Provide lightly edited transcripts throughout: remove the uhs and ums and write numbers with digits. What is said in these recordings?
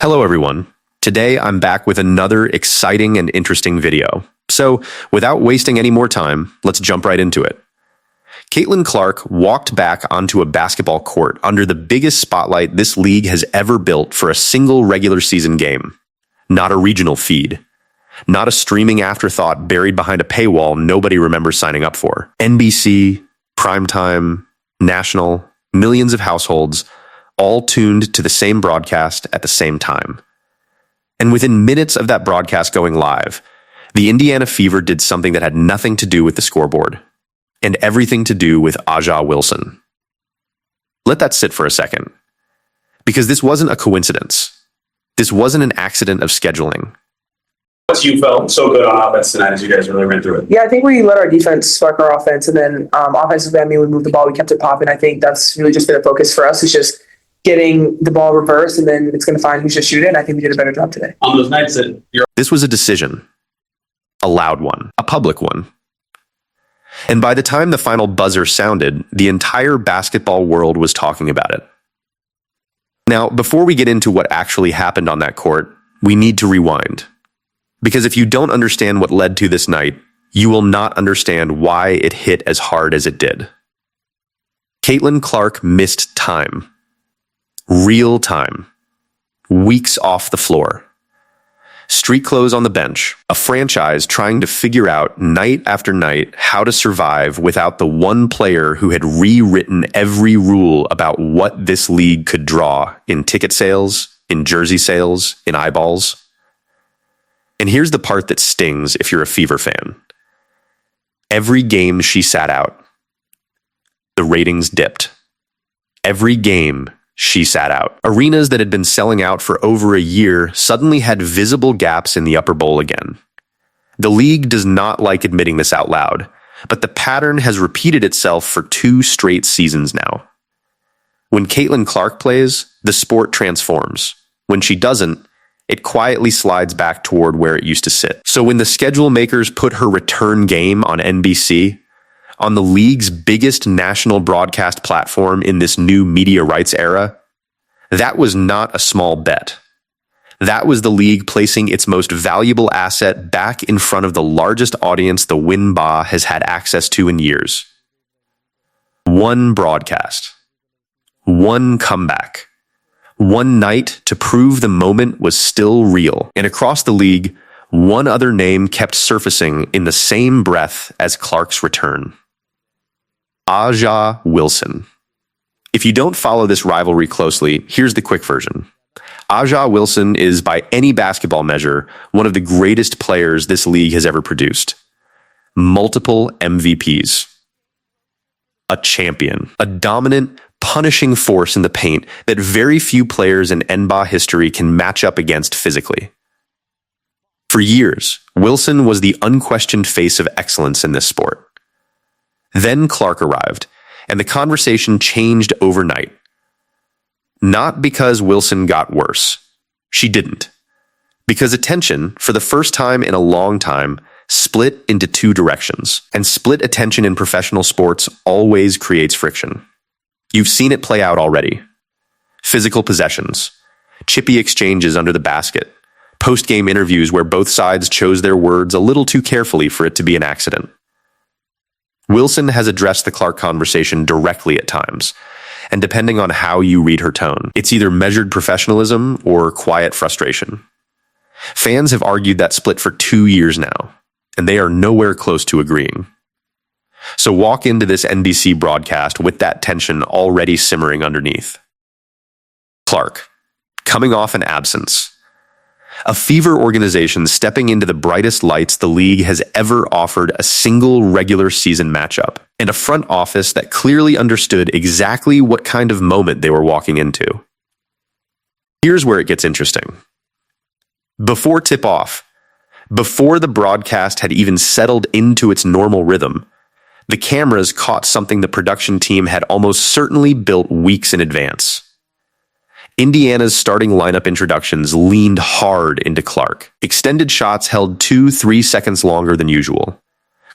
Hello everyone. Today I'm back with another exciting and interesting video. So, without wasting any more time, let's jump right into it. Caitlin Clark walked back onto a basketball court under the biggest spotlight this league has ever built for a single regular season game. Not a regional feed. Not a streaming afterthought buried behind a paywall nobody remembers signing up for. NBC, primetime, national, millions of households, all tuned to the same broadcast at the same time. And within minutes of that broadcast going live, the Indiana Fever did something that had nothing to do with the scoreboard, and everything to do with A'ja Wilson. Let that sit for a second, because this wasn't a coincidence. This wasn't an accident of scheduling. You felt so good on offense tonight as you guys really ran through it. Yeah, I think we let our defense spark our offense, and then offensively, we moved the ball, we kept it popping. I think that's really just been a focus for us. It's just getting the ball reversed, and then it's going to find who's just shooting. I think we did a better job today. On those nights that This was a decision. A loud one. A public one. And by the time the final buzzer sounded, the entire basketball world was talking about it. Now, before we get into what actually happened on that court, we need to rewind. Because if you don't understand what led to this night, you will not understand why it hit as hard as it did. Caitlin Clark missed time. Real time. Weeks off the floor. Street clothes on the bench. A franchise trying to figure out night after night how to survive without the one player who had rewritten every rule about what this league could draw in ticket sales, in jersey sales, in eyeballs. And here's the part that stings if you're a Fever fan. Every game she sat out, the ratings dipped. Every game she sat out. Arenas that had been selling out for over a year suddenly had visible gaps in the upper bowl again. The league does not like admitting this out loud, but the pattern has repeated itself for 2 straight seasons now. When Caitlin Clark plays, the sport transforms. When she doesn't, it quietly slides back toward where it used to sit. So when the schedule makers put her return game on NBC, on the league's biggest national broadcast platform in this new media rights era, that was not a small bet. That was the league placing its most valuable asset back in front of the largest audience the Wnba has had access to in years. One broadcast. One comeback. One night to prove the moment was still real. And across the league, one other name kept surfacing in the same breath as Clark's return. A'ja Wilson. If you don't follow this rivalry closely, here's the quick version. A'ja Wilson is, by any basketball measure, one of the greatest players this league has ever produced. Multiple MVPs. A champion. A dominant, punishing force in the paint that very few players in Wnba history can match up against physically. For years, Wilson was the unquestioned face of excellence in this sport. Then Clark arrived, and the conversation changed overnight. Not because Wilson got worse. She didn't. Because attention, for the first time in a long time, split into 2 directions. And split attention in professional sports always creates friction. You've seen it play out already. Physical possessions, chippy exchanges under the basket, post-game interviews where both sides chose their words a little too carefully for it to be an accident. Wilson has addressed the Clark conversation directly at times, and depending on how you read her tone, it's either measured professionalism or quiet frustration. Fans have argued that split for 2 years now, and they are nowhere close to agreeing. So walk into this NBC broadcast with that tension already simmering underneath. Clark, coming off an absence. A Fever organization stepping into the brightest lights the league has ever offered a single regular season matchup, and a front office that clearly understood exactly what kind of moment they were walking into. Here's where it gets interesting. Before tip-off, before the broadcast had even settled into its normal rhythm, the cameras caught something the production team had almost certainly built weeks in advance. Indiana's starting lineup introductions leaned hard into Clark. Extended shots held 2-3 seconds longer than usual.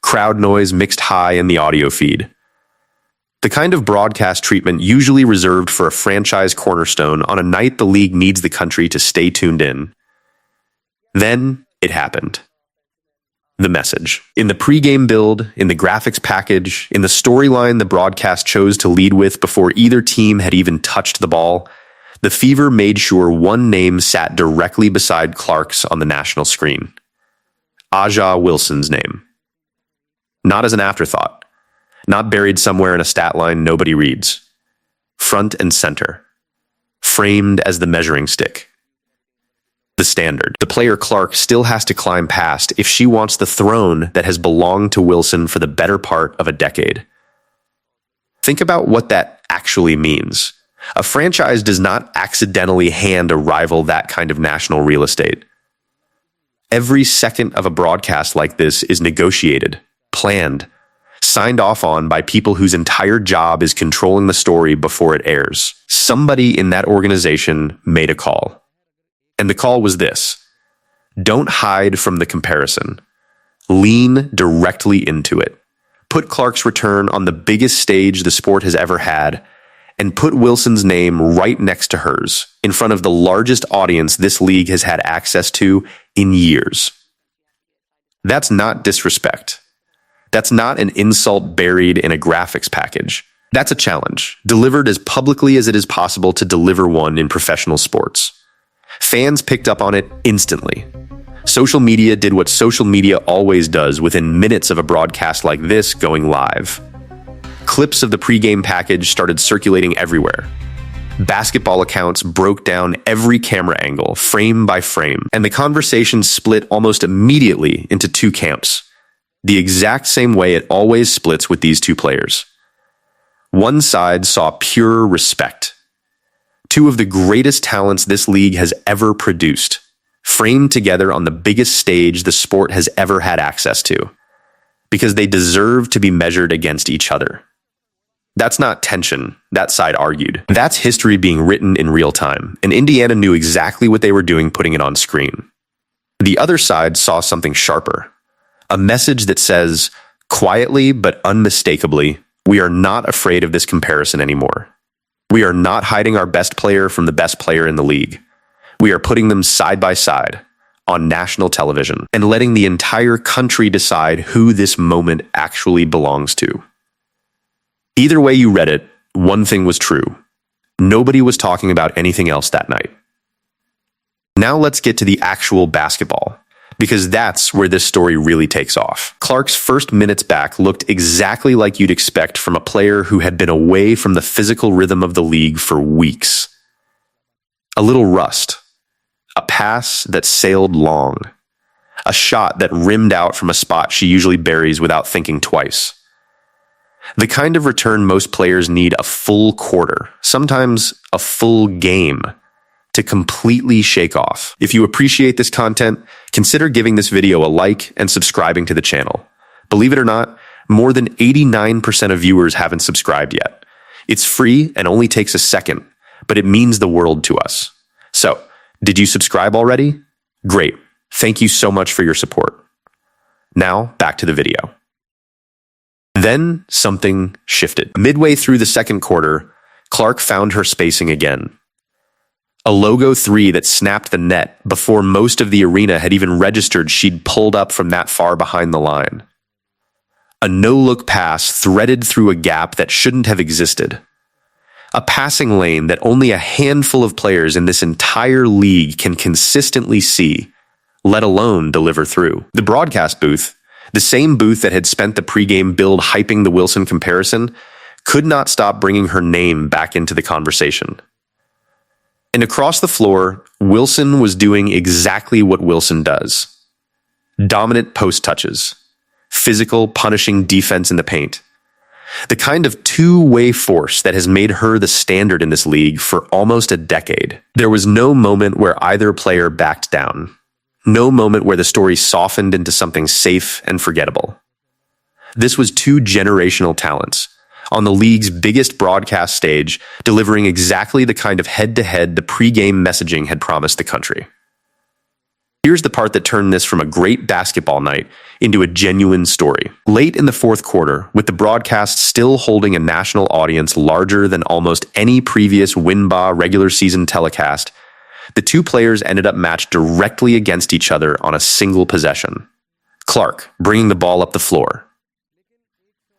Crowd noise mixed high in the audio feed. The kind of broadcast treatment usually reserved for a franchise cornerstone on a night the league needs the country to stay tuned in. Then it happened. The message. In the pregame build, in the graphics package, in the storyline the broadcast chose to lead with before either team had even touched the ball, the Fever made sure one name sat directly beside Clark's on the national screen. Aja Wilson's name. Not as an afterthought. Not buried somewhere in a stat line nobody reads. Front and center. Framed as the measuring stick. The standard. The player Clark still has to climb past if she wants the throne that has belonged to Wilson for the better part of a decade. Think about what that actually means. A franchise does not accidentally hand a rival that kind of national real estate. Every second of a broadcast like this is negotiated, planned, signed off on by people whose entire job is controlling the story before it airs. Somebody in that organization made a call. And the call was this: don't hide from the comparison. Lean directly into it. Put Clark's return on the biggest stage the sport has ever had, and put Wilson's name right next to hers, in front of the largest audience this league has had access to in years. That's not disrespect. That's not an insult buried in a graphics package. That's a challenge, delivered as publicly as it is possible to deliver one in professional sports. Fans picked up on it instantly. Social media did what social media always does within minutes of a broadcast like this going live. Clips of the pregame package started circulating everywhere. Basketball accounts broke down every camera angle, frame by frame, and the conversation split almost immediately into two camps, the exact same way it always splits with these two players. One side saw pure respect. Two of the greatest talents this league has ever produced, framed together on the biggest stage the sport has ever had access to, because they deserve to be measured against each other. That's not tension, that side argued. That's history being written in real time, and Indiana knew exactly what they were doing putting it on screen. The other side saw something sharper, a message that says, quietly but unmistakably, we are not afraid of this comparison anymore. We are not hiding our best player from the best player in the league. We are putting them side by side on national television and letting the entire country decide who this moment actually belongs to. Either way you read it, one thing was true. Nobody was talking about anything else that night. Now let's get to the actual basketball, because that's where this story really takes off. Clark's first minutes back looked exactly like you'd expect from a player who had been away from the physical rhythm of the league for weeks. A little rust, a pass that sailed long, a shot that rimmed out from a spot she usually buries without thinking twice. The kind of return most players need a full quarter, sometimes a full game, to completely shake off. If you appreciate this content, consider giving this video a like and subscribing to the channel. Believe it or not, more than 89% of viewers haven't subscribed yet. It's free and only takes a second, but it means the world to us. So, did you subscribe already? Great. Thank you so much for your support. Now, back to the video. Then, something shifted. Midway through the second quarter, Clark found her spacing again. A logo three that snapped the net before most of the arena had even registered she'd pulled up from that far behind the line. A no-look pass threaded through a gap that shouldn't have existed. A passing lane that only a handful of players in this entire league can consistently see, let alone deliver through. The broadcast booth, the same booth that had spent the pregame build hyping the Wilson comparison, could not stop bringing her name back into the conversation. And across the floor, Wilson was doing exactly what Wilson does. Dominant post touches. Physical, punishing defense in the paint. The kind of two-way force that has made her the standard in this league for almost a decade. There was no moment where either player backed down. No moment where the story softened into something safe and forgettable. This was two generational talents on the league's biggest broadcast stage, delivering exactly the kind of head-to-head the pregame messaging had promised the country. Here's the part that turned this from a great basketball night into a genuine story. Late in the fourth quarter, with the broadcast still holding a national audience larger than almost any previous Wnba regular season telecast, the two players ended up matched directly against each other on a single possession. Clark bringing the ball up the floor.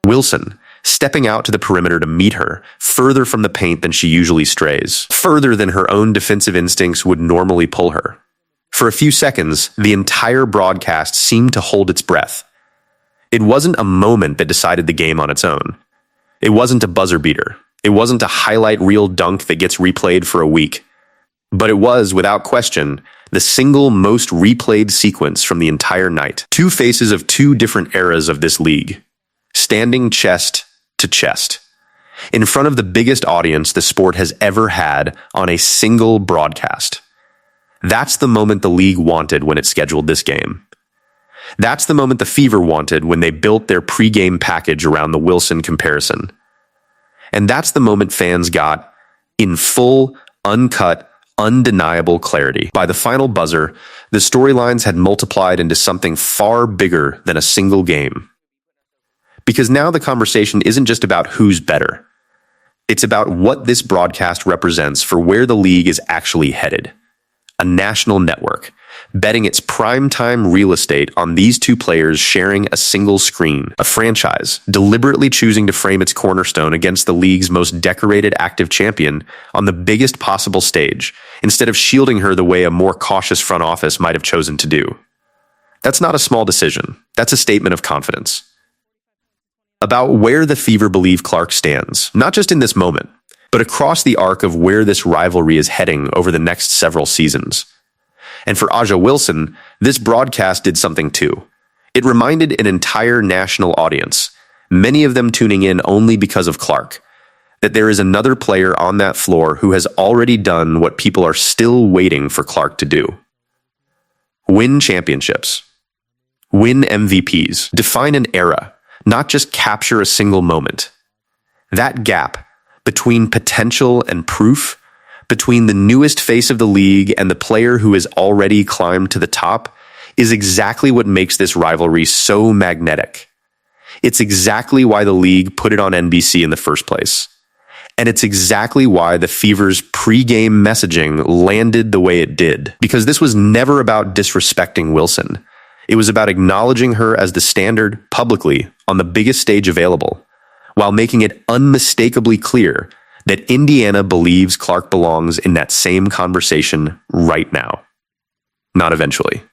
Wilson stepping out to the perimeter to meet her, further from the paint than she usually strays, further than her own defensive instincts would normally pull her. For a few seconds, the entire broadcast seemed to hold its breath. It wasn't a moment that decided the game on its own. It wasn't a buzzer beater. It wasn't a highlight reel dunk that gets replayed for a week. But it was, without question, the single most replayed sequence from the entire night. Two faces of two different eras of this league, standing chest to chest, in front of the biggest audience the sport has ever had on a single broadcast. That's the moment the league wanted when it scheduled this game. That's the moment the Fever wanted when they built their pregame package around the Wilson comparison. And that's the moment fans got in full, uncut, undeniable clarity. By the final buzzer, the storylines had multiplied into something far bigger than a single game. Because now the conversation isn't just about who's better. It's about what this broadcast represents for where the league is actually headed. A national network, betting its primetime real estate on these two players sharing a single screen. A franchise, deliberately choosing to frame its cornerstone against the league's most decorated active champion on the biggest possible stage, instead of shielding her the way a more cautious front office might have chosen to do. That's not a small decision. That's a statement of confidence. About where the Fever believe Clark stands, not just in this moment, but across the arc of where this rivalry is heading over the next several seasons. And for A'ja Wilson, this broadcast did something too. It reminded an entire national audience, many of them tuning in only because of Clark, that there is another player on that floor who has already done what people are still waiting for Clark to do. Win championships. Win MVPs. Define an era, not just capture a single moment. That gap between potential and proof, between the newest face of the league and the player who has already climbed to the top, is exactly what makes this rivalry so magnetic. It's exactly why the league put it on NBC in the first place. And it's exactly why the Fever's pregame messaging landed the way it did. Because this was never about disrespecting Wilson. It was about acknowledging her as the standard publicly on the biggest stage available, while making it unmistakably clear that Indiana believes Clark belongs in that same conversation right now, not eventually.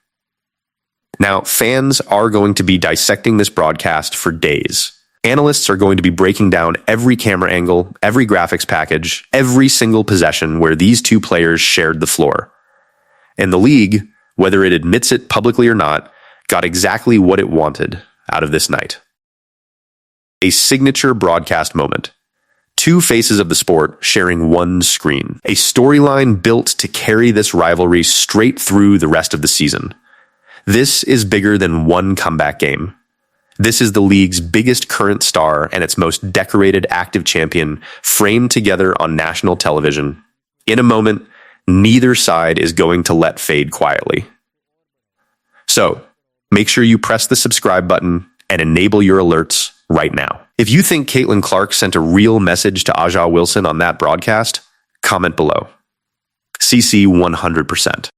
Now, fans are going to be dissecting this broadcast for days. Analysts are going to be breaking down every camera angle, every graphics package, every single possession where these two players shared the floor. And the league, whether it admits it publicly or not, got exactly what it wanted out of this night. A signature broadcast moment. Two faces of the sport sharing one screen. A storyline built to carry this rivalry straight through the rest of the season. This is bigger than one comeback game. This is the league's biggest current star and its most decorated active champion framed together on national television. In a moment, neither side is going to let fade quietly. So, make sure you press the subscribe button and enable your alerts right now. If you think Caitlin Clark sent a real message to A'ja Wilson on that broadcast, comment below. CC 100%.